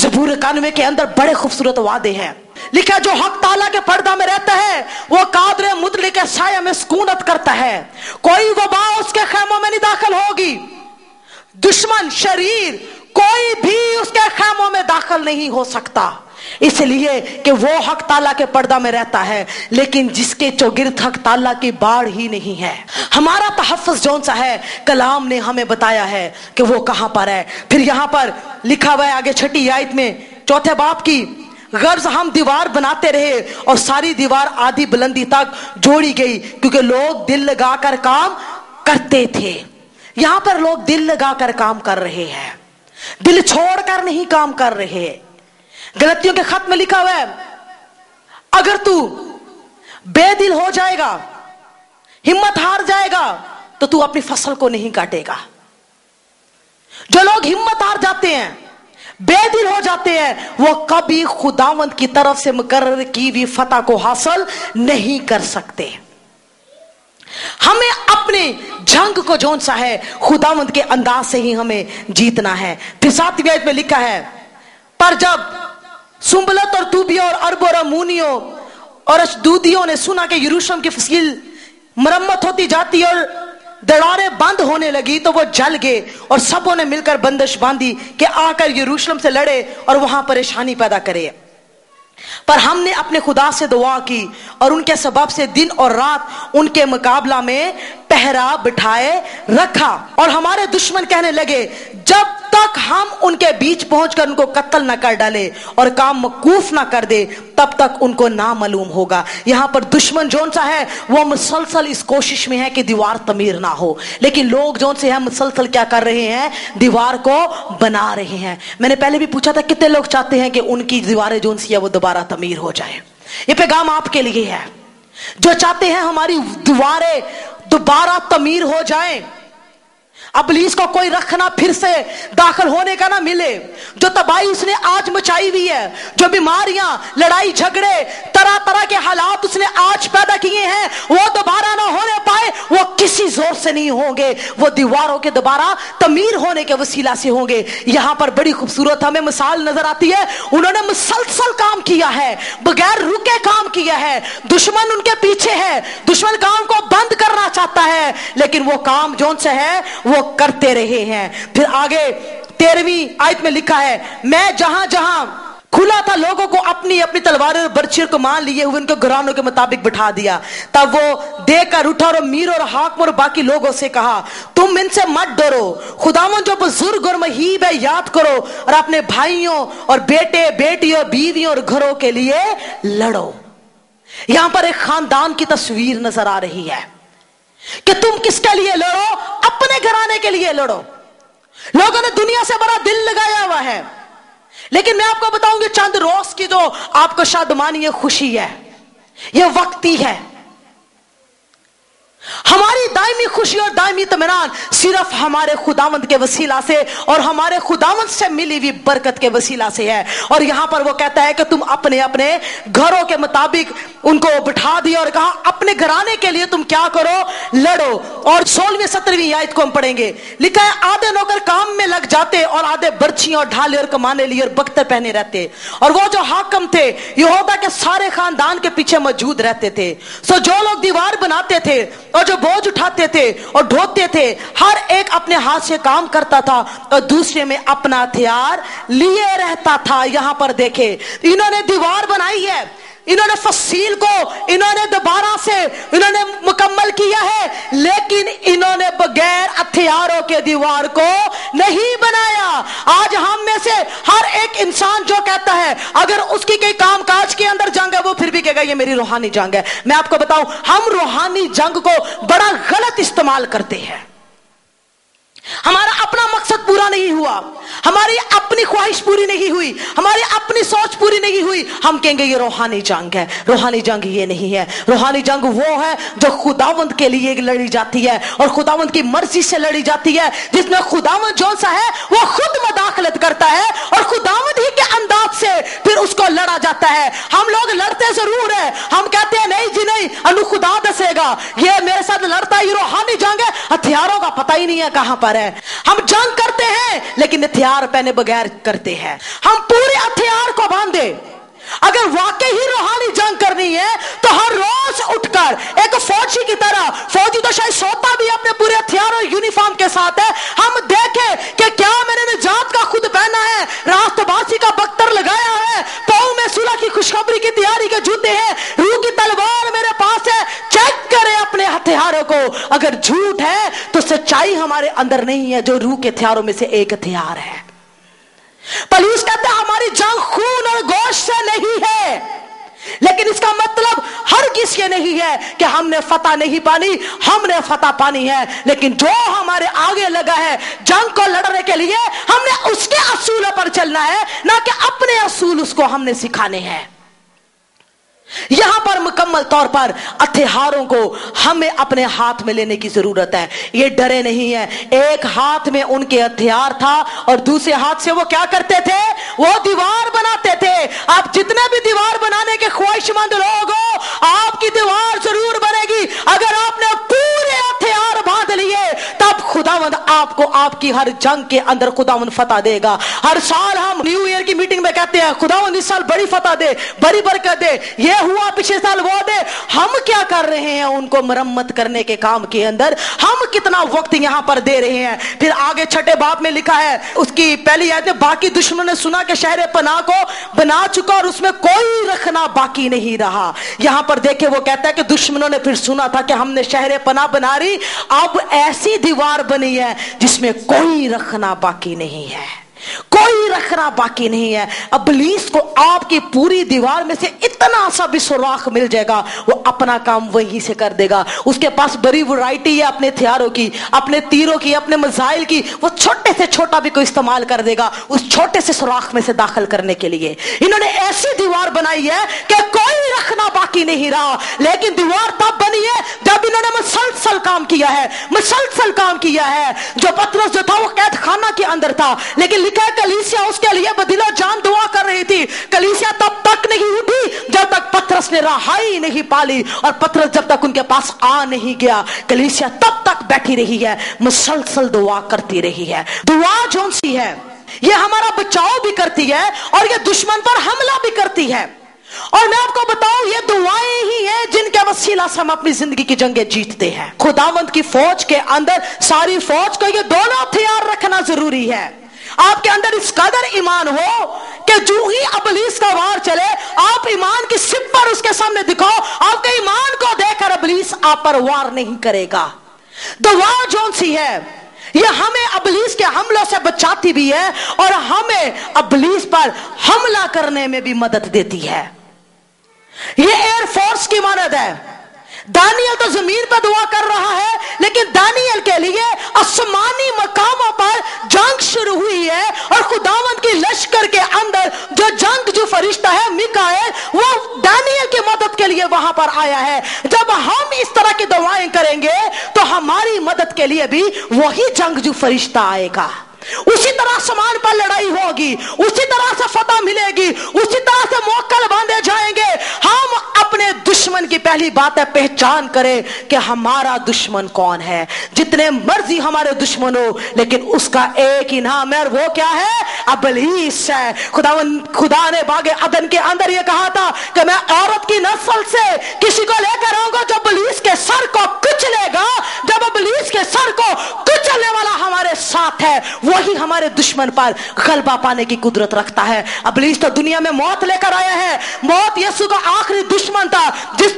ज़बूर 91 के अंदर बड़े खूबसूरत वादे हैं। लिखा जो हक ताला के पर्दा में रहता है वो कादर मुतली के साये में सुकूनत करता है। कोई वबा उसके खैमों में नहीं दाखिल होगी, दुश्मन शरीर कोई भी उसके खैमों में दाखिल नहीं हो सकता, इसलिए कि वो हक ताला के पर्दा में रहता है। लेकिन जिसके चौगिर्द हक ताला की बाढ़ ही नहीं है। हमारा तहफ़्फ़ुज़ जौन सा है कलाम ने हमें बताया है कि वो कहां पर है। फिर यहां पर लिखा हुआ है आगे 6 आयत में 4 बाब की, गर्ज हम दीवार बनाते रहे और सारी दीवार आधी बुलंदी तक जोड़ी गई क्योंकि लोग दिल लगाकर काम करते थे। यहां पर लोग दिल लगाकर काम कर रहे हैं, दिल छोड़कर नहीं काम कर रहे। गलतियों के खत में लिखा हुआ है अगर तू बेदिल हो जाएगा, हिम्मत हार जाएगा, तो तू अपनी फसल को नहीं काटेगा। जो लोग हिम्मत हार जाते हैं, बेदिल हो जाते हैं, वो कभी खुदावंद की तरफ से मुकर्रर की हुई फतह को हासिल नहीं कर सकते। हमें अपने जंग को जौन सा है खुदावंद के अंदाज से ही हमें जीतना है। फिर 7वीं आयत में लिखा है पर जब सुंबलत और तूबिया और अरब और अमूनियों और अशदूदियों ने सुना कि यरूशलेम की फसील मरम्मत होती जाती और दरारें बंद होने लगी तो वो जल गए और सबों ने मिलकर बंदिश बांधी कि आकर यरूशलेम से लड़े और वहां परेशानी पैदा करे। पर हमने अपने खुदा से दुआ की और उनके सबब से दिन और रात उनके मुकाबला में पहरा बिठाए रखा। और हमारे दुश्मन कहने लगे जब तक हम उनके बीच पहुंचकर उनको कत्ल न कर डाले और काम मकूफ न कर दे तब तक उनको ना मालूम होगा। यहां पर दुश्मन जौन सा है वो मुसलसल इस कोशिश में है कि दीवार तमीर ना हो, लेकिन लोग जौन से है मुसलसल क्या कर रहे हैं, दीवार को बना रहे हैं। मैंने पहले भी पूछा था कितने लोग चाहते हैं कि उनकी दीवारें जौन सी है वो दोबारा तमीर हो जाए। ये पैगाम आपके लिए है जो चाहते हैं हमारी दीवारें दोबारा तमीर हो जाए। अबलीस को कोई रखना फिर से दाखिल होने का ना मिले। जो तबाही उसने आज मचाई हुई है, जो बीमारियां, लड़ाई झगड़े, तरह तरह के हालात उसने आज पैदा किए हैं, वो दोबारा ना होने पाए। वो किसी जोर से नहीं होंगे, वो दीवारों के दोबारा तमीर होने के वसीला से होंगे। यहां पर बड़ी खूबसूरत हमें मिसाल नजर आती है। उन्होंने मुसलसल काम किया है, बगैर रुके काम किया है। दुश्मन उनके पीछे है, दुश्मन काम को बंद करना चाहता है, लेकिन वो काम जौन से है वो करते रहे हैं। फिर आगे 13वीं आयत में लिखा है मैं जहां जहां खुला था लोगों को अपनी अपनी तलवारें और बर्छियों को मान लिए हुए उनके घरानों के मुताबिक बिठा दिया। तब वो देखकर उठा और अमीर और हाकिम और बाकी लोगों से कहा तुम इनसे मत डरो, खुदावंद जो बुजुर्ग और महीब है याद करो और अपने भाइयों और बेटे बेटियों बीवियों और घरों के लिए लड़ो। यहां पर एक खानदान की तस्वीर नजर आ रही है कि तुम किसके लिए लड़ो, अपने घराने के लिए लड़ो। लोगों ने दुनिया से बड़ा दिल लगाया हुआ है, लेकिन मैं आपको बताऊंगी चंद रोज की जो आपको शादमानी है, खुशी है, यह वक्ती है। हमारी दायमी खुशी और दायमी इत्मीनान सिर्फ हमारे खुदावंद के वसीला से और हमारे खुदावंद से मिली हुई बरकत के वसीला से है। और यहां पर वो कहता है कि तुम अपने अपने घरों के मुताबिक उनको बिठा दिया और कहा अपने घराने के लिए तुम क्या करो, लड़ो। और 16वीं 17वीं आयत को हम पढ़ेंगे। लिखा है आधे नौकर काम में लग जाते और आधे बर्छियां और ढाले और कमाने लिए और बख्तर पहने रहते। और वो जो हाकिम थे यहूदा के सारे खानदान के पीछे मौजूद रहते थे। सो जो लोग दीवार बनाते थे और जो बोझ उठाते थे और ढोते थे, हर एक अपने हाथ से काम करता था और दूसरे में अपना हथियार लिए रहता था। यहां पर देखे इन्होंने दीवार बनाई है, इन्होंने फसील को इन्होंने दोबारा से इन्होंने मुकम्मल किया है, लेकिन इन्होंने बगैर हथियारों के दीवार को नहीं बनाया। आज हम में से हर एक इंसान जो कहता है अगर उसकी कोई काम काज के अंदर जंग है वो फिर भी कहेगा ये मेरी रूहानी जंग है। मैं आपको बताऊं हम रूहानी जंग को बड़ा गलत इस्तेमाल करते हैं। हमारा अपना मकसद पूरा नहीं हुआ, हमारी अपनी ख्वाहिश पूरी नहीं हुई, हमारी अपनी सोच पूरी नहीं हुई, हम कहेंगे ये रूहानी जंग है। रूहानी जंग ये नहीं है। रूहानी जंग वो है जो खुदावंद के लिए लड़ी जाती है और खुदावंद की मर्जी से लड़ी जाती है, जिसमें खुदावंद जो सा है वो खुद मदाखलत करता है और खुदावंद ही के अंदाज से फिर उसको लड़ा आ जाता है। हम लोग लड़ते जरूर है, हम कहते हैं नहीं जी नहीं, अनु खुदा दसेगा, ये मेरे साथ लड़ता है, ये रूहानी जंग है, हथियारों का पता ही नहीं है कहां पर है। हम जंग करते हैं लेकिन हथियार पहने बगैर करते हैं। हम पूरे हथियार को बांधे। अगर वाकई ही रूहानी जंग करनी है तो हर रोज उठकर एक फौजी की तरह, फौजी तो शायद सोता भी अपने पूरे हथियार और यूनिफॉर्म के साथ है, हम देखें कि क्या मैंने निजात का खुद पहना है, रास्तबाजी का बख्तर लगाया है, पाँव में सुलह की खुशखबरी की तैयारी के जूते हैं, रूह की तलवार मेरे पास है। चेक करें अपने हथियारों को, अगर झूठ है तो सच्चाई हमारे अंदर नहीं है, जो रूह के हथियारों में से एक हथियार है। पौलुस कहते हैं हमारी जंग खून और गोश्त से नहीं है, लेकिन इसका मतलब हर किसी ये नहीं है कि हमने फतह नहीं पानी, हमने फतह पानी है, लेकिन जो हमारे आगे लगा है जंग को लड़ने के लिए, हमने उसके असूलों पर चलना है, ना कि अपने असूल उसको हमने सिखाने हैं। यहां पर मुकम्मल तौर पर हथियारों को हमें अपने हाथ में लेने की जरूरत है। ये डरे नहीं है। एक हाथ में उनके हथियार था और दूसरे हाथ से वो क्या करते थे, वो दीवार बनाते थे। आप जितने भी दीवार बनाने के ख्वाहिशमंद लोग हो, आपकी दीवार जरूर बनेगी अगर आपने पूरे हथियार बांध लिए, तब खुदावंद आपको आपकी हर जंग के अंदर खुदावंद फतह देगा। हर साल हम न्यू ईयर की मीटिंग में कहते हैं खुदावंद इस साल बड़ी फतह दे, बड़ी बरकत दे, ये हुआ पिछले साल वो दे। हम क्या कर रहे हैं उनको मरम्मत करने के काम के अंदर, हम कितना वक्त यहां पर दे रहे हैं। फिर आगे छठे बाब में लिखा है, उसकी पहली आयत में, बाकी दुश्मनों ने सुना कि शहर पनाह को बना चुका और उसमें कोई रखना बाकी नहीं रहा। यहां पर देखे वो कहता है कि दुश्मनों ने फिर सुना था कि हमने शहर पनाह बना रही, अब ऐसी दीवार बनी है जिसमें कोई रखना बाकी नहीं है, कोई रखना बाकी नहीं है। इब्लीस को आपकी पूरी दीवार में से इतना सा भी सुराख मिल जाएगा, वो अपना काम वहीं से कर देगा। उसके पास बड़ी वैरायटी है अपने हथियारों की, अपने तीरों की, अपने मिसाइल की, वो छोटे से छोटा भी कोई इस्तेमाल कर देगा उस छोटे से सुराख में से दाखिल करने के लिए। इन्होंने ऐसी दीवार बनाई है कि कोई रखना बाकी नहीं रहा। लेकिन दीवार तब बनी है जब इन्होंने मुसलसल काम किया है, मुसलसल काम किया है। जो पतरस जो था वो कैद खाना के अंदर था, लेकिन कलीसिया उसके लिए बदिलो जान दुआ कर रही थी। कलीसिया तब तक नहीं उठी जब तक पतरस ने रहाई नहीं पाली, और पतरस जब तक उनके पास आ नहीं गया, कलीसिया तब तक बैठी रही है, मुसलसल दुआ करती रही है। दुआ जौन सी है ये हमारा बचाव भी करती है और ये दुश्मन पर हमला भी करती है। और मैं आपको बताऊं, ये दुआएं ही हैं जिनके वसीला से हम अपनी जिंदगी की जंगें जीतते हैं। खुदावंद की फौज के अंदर सारी फौज को ये दोनों हथियार रखना जरूरी है। आपके अंदर इस कदर ईमान हो कि जो ही इब्लीस का वार चले, आप ईमान की सिप पर उसके सामने दिखाओ, आपके ईमान को देखकर इब्लीस आप पर वार नहीं करेगा। दुआ जौन सी है ये हमें इब्लीस के हमलों से बचाती भी है और हमें इब्लीस पर हमला करने में भी मदद देती है। ये एयरफोर्स की मानद है। दानियल तो जमीन पर दुआ कर रहा है, लेकिन दानियल के लिए आसमानी मकामों पर जंग शुरू हुई है और खुदावंद की लश्कर के अंदर जो जंग जो फरिश्ता है मिकाएल, वो दानियल की मदद के लिए वहां पर आया है। जब हम इस तरह की दुआएं करेंगे तो हमारी मदद के लिए भी वही जंग जो फरिश्ता आएगा। उसी तरह आसमान पर लड़ाई होगी, उसी तरह से फतह मिलेगी, उसी तरह से मोक्कल बांधे जाएंगे। हम अपने दुश्मन की पहली बात है पहचान करें कि हमारा दुश्मन कौन है। जितने मर्जी हमारे दुश्मन हो, लेकिन उसका एक ही नाम है और वो क्या है? इब्लीस है। खुदा ने बागे अदन के अंदर ये कहा था कि मैं औरत की नस्ल से किसी को लेकर आऊंगा जो इब्लीस के सर को कुचलेगा। जब इब्लीस के सर को कुचलने वाला हमारे साथ है, वही हमारे दुश्मन पर गलबा पाने की कुदरत रखता है। इब्लीस तो दुनिया में मौत लेकर आया है। मौत यीशु का आखिरी दुश्मन था, जिस